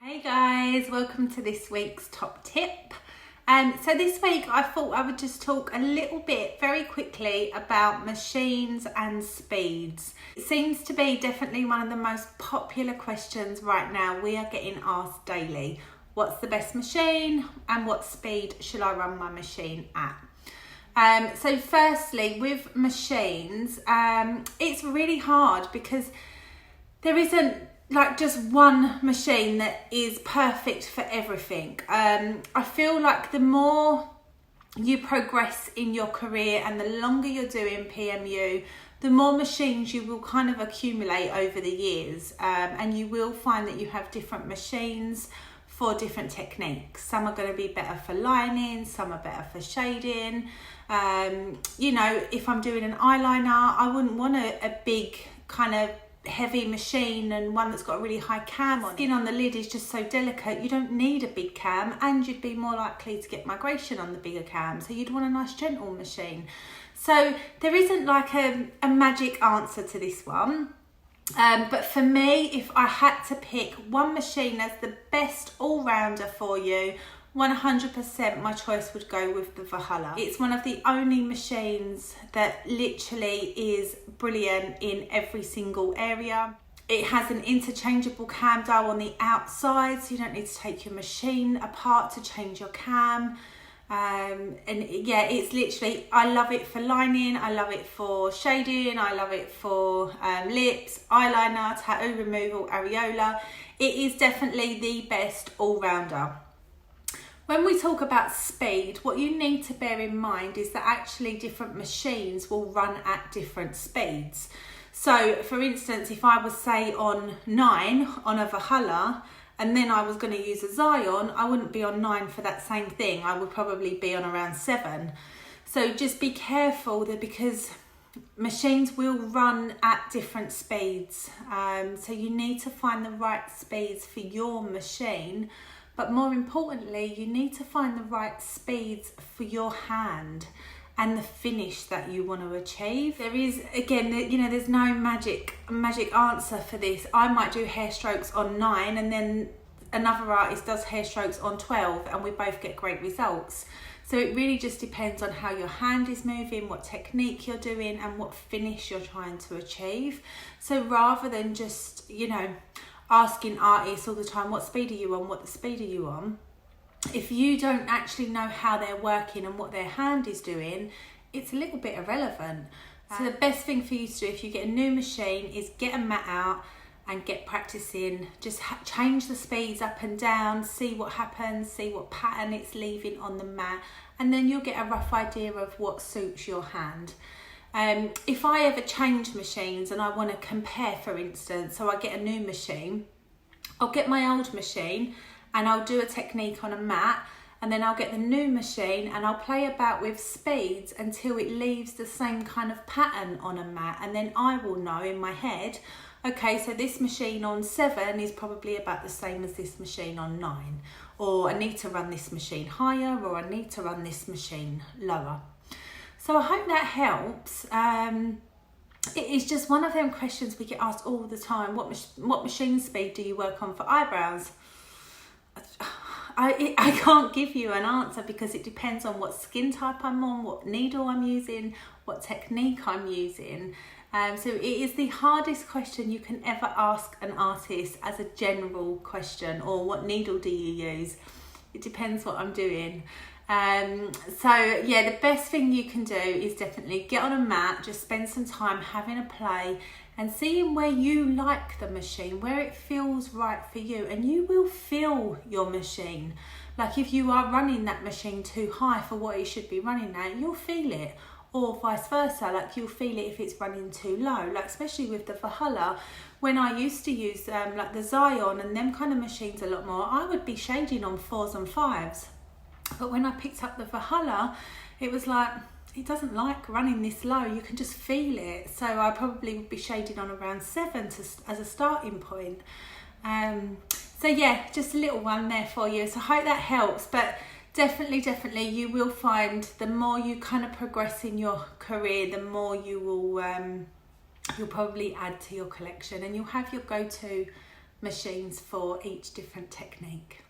Hey guys, welcome to this week's top tip. So this week I thought I would just talk a little bit very quickly about machines and speeds. It seems to be definitely one of the most popular questions right now. We are getting asked daily, what's the best machine and what speed should I run my machine at? So firstly, with machines, it's really hard because there isn't like just one machine that is perfect for everything. I feel like the more you progress in your career and the longer you're doing PMU, the more machines you will kind of accumulate over the years, and you will find that you have different machines for different techniques. Some are going to be better for lining, some are better for shading. If I'm doing an eyeliner, I wouldn't want a big kind of heavy machine and one that's got a really high cam on. Skin on the lid is just so delicate, you don't need a big cam, and you'd be more likely to get migration on the bigger cam, so you'd want a nice gentle machine. So there isn't like a magic answer to this one, but for me, if I had to pick one machine as the best all-rounder for you, 100% my choice would go with the Valhalla. It's one of the only machines that literally is brilliant in every single area. It has an interchangeable cam dial on the outside, so you don't need to take your machine apart to change your cam. It's literally, I love it for lining, I love it for shading, I love it for lips, eyeliner, tattoo removal, areola. It is definitely the best all-rounder. When we talk about speed, what you need to bear in mind is that actually different machines will run at different speeds. So for instance, if I was say on 9 on a Valhalla and then I was going to use a Zion, I wouldn't be on 9 for that same thing. I would probably be on around 7. So just be careful that because machines will run at different speeds. So you need to find the right speeds for your machine. But more importantly, you need to find the right speeds for your hand and the finish that you want to achieve. There is, again, there's no magic answer for this. I might do hair strokes on 9 and then another artist does hair strokes on 12 and we both get great results. So it really just depends on how your hand is moving, what technique you're doing and what finish you're trying to achieve. So rather than just, asking artists all the time, what speed are you on, what speed are you on? If you don't actually know how they're working and what their hand is doing, it's a little bit irrelevant. So the best thing for you to do if you get a new machine is get a mat out and get practicing. Just change the speeds up and down, see what happens, see what pattern it's leaving on the mat, and then you'll get a rough idea of what suits your hand. If I ever change machines and I want to compare, for instance, so I get a new machine, I'll get my old machine and I'll do a technique on a mat, and then I'll get the new machine and I'll play about with speeds until it leaves the same kind of pattern on a mat, and then I will know in my head, okay, so this machine on 7 is probably about the same as this machine on 9, or I need to run this machine higher, or I need to run this machine lower. So I hope that helps. It is just one of them questions we get asked all the time. What machine speed do you work on for eyebrows? I can't give you an answer because it depends on what skin type I'm on, what needle I'm using, what technique I'm using. So it is the hardest question you can ever ask an artist as a general question, or what needle do you use? It depends what I'm doing. The best thing you can do is definitely get on a mat, just spend some time having a play and seeing where you like the machine, where it feels right for you, and you will feel your machine. Like if you are running that machine too high for what it should be running at, you'll feel it, or vice versa, like you'll feel it if it's running too low. Like especially with the Valhalla, when I used to use like the Zion and them kind of machines a lot more, I would be shading on 4s and 5s. But when I picked up the Valhalla, it was like, it doesn't like running this low, you can just feel it. So I probably would be shading on around 7 as a starting point. Just a little one there for you. So I hope that helps. But definitely you will find the more you kind of progress in your career, the more you will, you'll probably add to your collection, and you'll have your go-to machines for each different technique.